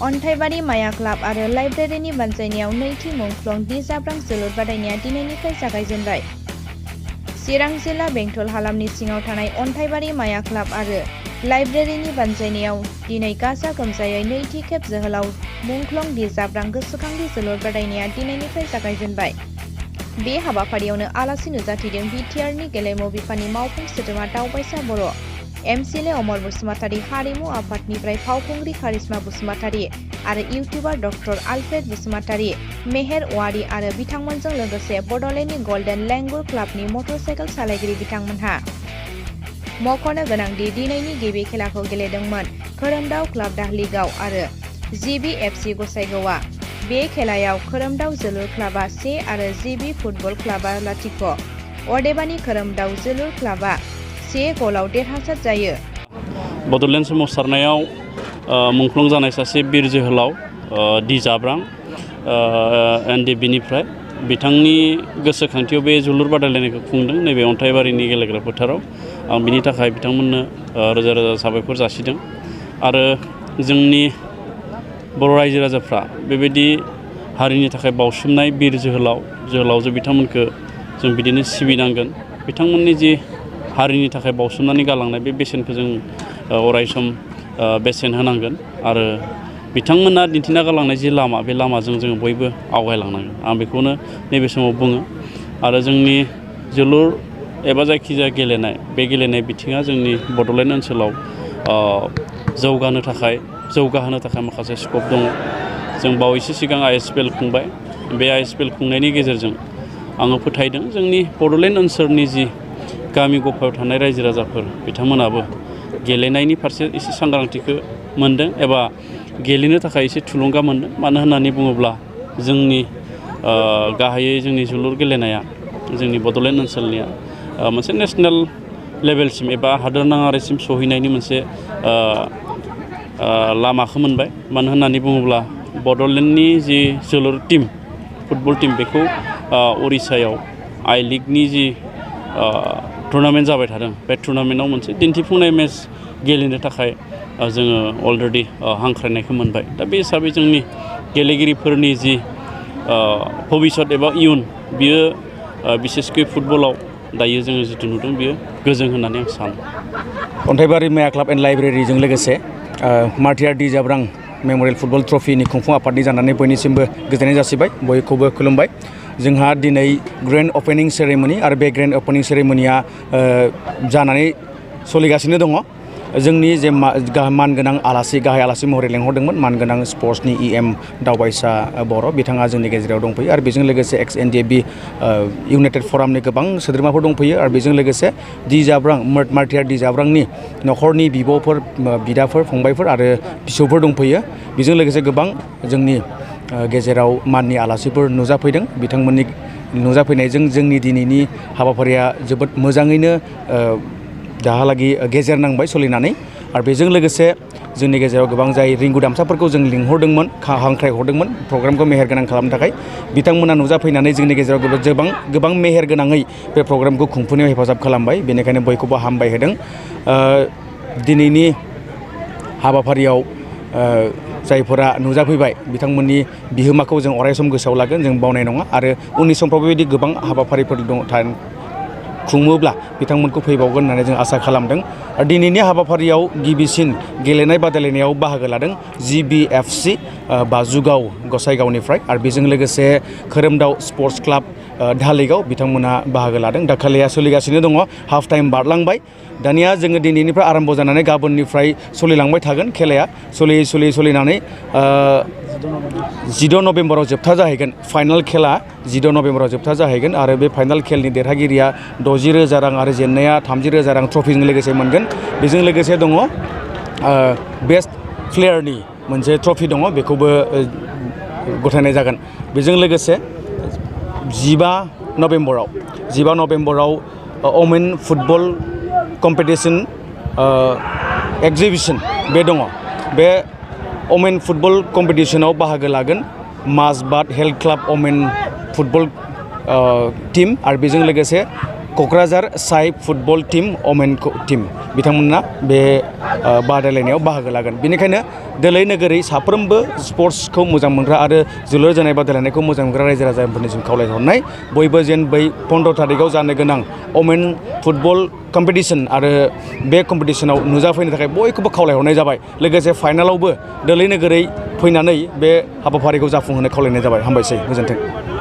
अन्थाइबारि माया क्लाब आरो लाइब्रेरिनि बानजायनायाव नैथि मुंख्लं दि जाब्रां जोलुर बादायनाया दिनैनिफ्राय जागायजेनबाय। चिरां जिल्ला बेंटल हालामनि सिङाव थानाय अन्थाइबारि माया क्लाब आरो लाइब्रेरिनि बानजायनायाव दिनै गाजा गोमजायै नैथि खेब जोहोलाव मुंख्लं दि जाब्रां गोसोखांथि जोलुर बादायनाया दिनैनिफ्राय जागायजेनबाय। बे हाबाफारियावनो आलासि नुजाथिदों बिटिआरनि गेलेमु बिफाननि मावफुं सोद्रोमा दावबायसा बर', एमसिएलए अमर बसुमतारी, हारिमु आफादनिफ्राय फावखुंग्रि कारिश्मा बसुमतारी आरो इउटिउबार डक्टर आलफ्रेड बसुमतारी, मेहेर औवारी आरो बिथांमोनजों लोगोसे बड'लेण्डनि गल्डेन लेंगुर क्लाबनि मटरसाइकेल सालायगिरि बिथांमोनहा। मख'नो गोनांदि दिनैनि गिबि खेलाखौ गेलेदोंमोन खोरोमदाव क्लाब दाहलिगाव आरो जिबिएफसि गसाइगावआ। बे खेलायाव खोरोमदाव जोलुर क्लाबा 1 आरो जिबि फुटबल क्लाबा 0। अदेबानि खोरोमदाव जोलुर क्लाबा 1 गलाव देरहासार जायो। बड'लेण्ड सोमावसारनायाव मुंख्लं जानाय सासे बिर जोहोलाव दि जाब्रां एनडिबिनिफ्राय बिथांनि गोसोखांथियाव बे जोलुर बादायलायनायखौ खुंदों नैबे अन्थाइबारिनि गेलेग्रा फोथाराव। आं बिनि थाखाय बिथांमोननो रोजा रोजा साबायखर जासिदों आरो जोंनि बर' रायजो राजाफ्रा बेबायदि हारिनि थाखाय बावसोमनाय बिर जोहोलावजो बिथांमोनखौ जों बिदिनो सिबिनांगोन। बिथांमोननि जि हारिनि थाखाय बावसोमनानै गालांनाय बे बेसेनखौ जों अरायसम बेसेन होनांगोन आरो बिथांमोना दिन्थिना गालांनाय जि लामा बे लामाजों जोङो बयबो आवगायलांनांगोन। आं बेखौनो नैबे समाव बुङो आरो जोंनि जोलुर एबा जायखिजाया गेलेनाय बे गेलेनाय बिथिङा जोंनि बड'लेण्ड ओनसोलाव जौगाहोनो थाखाय माखासे स्कप दङ। जों बावैसो सिगां ISPL खुंबाय। बे ISPL खुंनायनि गेजेरजों आङो फोथायदों जोंनि बड'लेण्ड ओनसोलनि जि गामि गफायाव थानाय रायजो राजाफोर बिथांमोनाबो गेलेनायनि फारसे एसे सांग्रांथिखौ मोनदों एबा गेलेनो थाखाय एसे थुलुंगा मोनदों। मानो होननानै बुङोब्ला जोंनि गाहायै जोंनि जोलुर गेलेनाया जोंनि बड'लेण्ड ओनसोलनिया मोनसे नेसनेल लेभेलसिम एबा हादोरनाङारिसिम सहैनायनि मोनसे लामाखौ मोनबाय। मानो होननानै बुङोब्ला बड'लेण्डनि जि जोलुर टीम फुटबल टीम बेखौ उरिष्यायाव आइ लिगनि जि टुर्नामेन्ट जाबाय थादों बे टुर्नामेन्टआव मोनसे दिन्थिफुंनाय मेच गेलेनो थाखाय जोङो अलरेडि हांख्रायनायखौ मोनबाय। दा बे हिसाबै जोंनि गेलेगिरिफोरनि जि भबिष्यत एबा इयुन बियो बिसेसकै फुटबलाव दायो जोङो जिथु नुदों बियो गोजों होननानै आं सानो। अन्थाइबारि माया क्लाब एन्ड लाइब्रेरिजों लोगोसे मार्टियार दि जाब्रां मेम'रियेल फुटबल ट्रफिनि खुंफुं आफादनि जानानै बयनिसिमबो गोजोननाय जासिबाय, बयखौबो खुलुमबाय। जोंहा दिनै ग्रेन्ड अपेनिं सेरेमनि आरो बे ग्रेन्ड अपेनिं सेरेमनिया जानानै सोलिगासिनो दङ। जोंनि जे मानगोनां आलासि गाहाय आलासि महरै लेंहरदोंमोन मानगोनां स्पर्ट्सनि EM दावबायसा बर' बिथाङा जोंनि गेजेराव दंफैयो आरो बेजों लोगोसे XNDB इउनाइटेड फरामनि गोबां सोद्रोमाफोर दंफैयो आरो बेजों लोगोसे दि जाब्रां मार्टियार दि जाब्रांनि न'खरनि बिब'फोर, बिदाफोर, फंबायफोर आरो फिसौफोर दंफैयो। बेजों लोगोसे गोबां जोंनि गेजेराव माननि आलासिफोर नुजाफैदों। बिथांमोननि नुजाफैनायजों जोंनि दिनैनि हाबाफारिया जोबोद मोजाङैनो दाहालागि गेजेर नांबाय सोलिनानै आरो बेजों लोगोसे जोंनि गेजेराव गोबां जाय रिंगु दामसाफोरखौ जों लिंहरदोंमोन, हांख्रायहरदोंमोन प्रग्रामखौ मेहेरगोनां खालामनो थाखाय, बिथांमोना नुजाफैनानै जोंनि गेजेराव गोबां मेहेरगोनाङै बे प्रग्रामखौ खुंफुंनायाव हेफाजाब खालामबाय। बेनिखायनो बयखौबो हामबाय होदों। दिनैनि हाबाफारियाव जायफोरा नुजाफैबाय बिथांमोननि बिहोमाखौ जों अरायसम गोसोआव लागोन, जों बावनाय नङा आरो उननि समफ्राव बेबायदि गोबां हाबाफारिफोर खुङोब्ला बिथांमोनखौ फैबावगोन होननानै जों आसा खालामदों। दिनैनि हाबाफारियाव गिबिसिन गेलेनाय बादायलायनायाव बाहागो लादों GBFC बाजुगाव गसाइगावनिफ्राय आरो बेजों लोगोसे खोरोमदाव स्पर्ट्स क्लाब धालिगाव बिथांमोना बाहागो लादों। दा खेलाया सोलिगासिनो दङ, हाफ टाइम बारलांबाय। दानिया जोङो दिनैनिफ्राय आरम्भ जानानै गाबोननिफ्राय सोलिलांबाय थागोन। खेलाया सोलिनानै 16 नभेम्बराव जोबथा जाहैगोन। फाइनाल खेला 16 नभेम्बराव जोबथा जाहैगोन आरो बे फाइनाल खेलनि देरहागिरिया 60,000 रां आरो जेननाया 30,000 रां ट्रफिजों लोगोसे मोनगोन। बेजों लोगोसे दङ बेस्ट प्लेयारनि मोनसे ट्रफि दङ, बेखौबो गथायनाय जागोन। बेजों लोगोसे 15 नभेम्बराव वमेन फुटबल कम्पिटिसन एक्जिबिसन बे दङ। बे वमेन फुटबल कम्पिटिसनाव बाहागो लागोन Mazbat health club women football team आरो बेजों लोगोसे क'क्राझार साइ फुटबल टीम अमेन टीम बिथांमोना बे बादायलायनायाव बाहागो लागोन। बेनिखायनो दोलै नोगोरै साफ्रोमबो स्पर्ट्सखौ मोजां मोनग्रा आरो जोलुर जोनाय बादायलायनायखौ मोजां मोनग्रा रायजो राजाफोरनिसिम खावलायहरनाय बयबो जेन बै 15 थारिखआव जानो गोनां अमेन फुटबल कम्पिटिसन आरो बे कम्पिटिसनाव नुजाफैनो थाखाय बयखौबो खावलायहरनाय जाबाय। लोगोसे फाइनालावबो दोलै नोगोरै फैनानै बे हाबाफारिखौ जाफुंहोनो खावलायनाय जाबाय। हामबायसै, गोजोन्थों।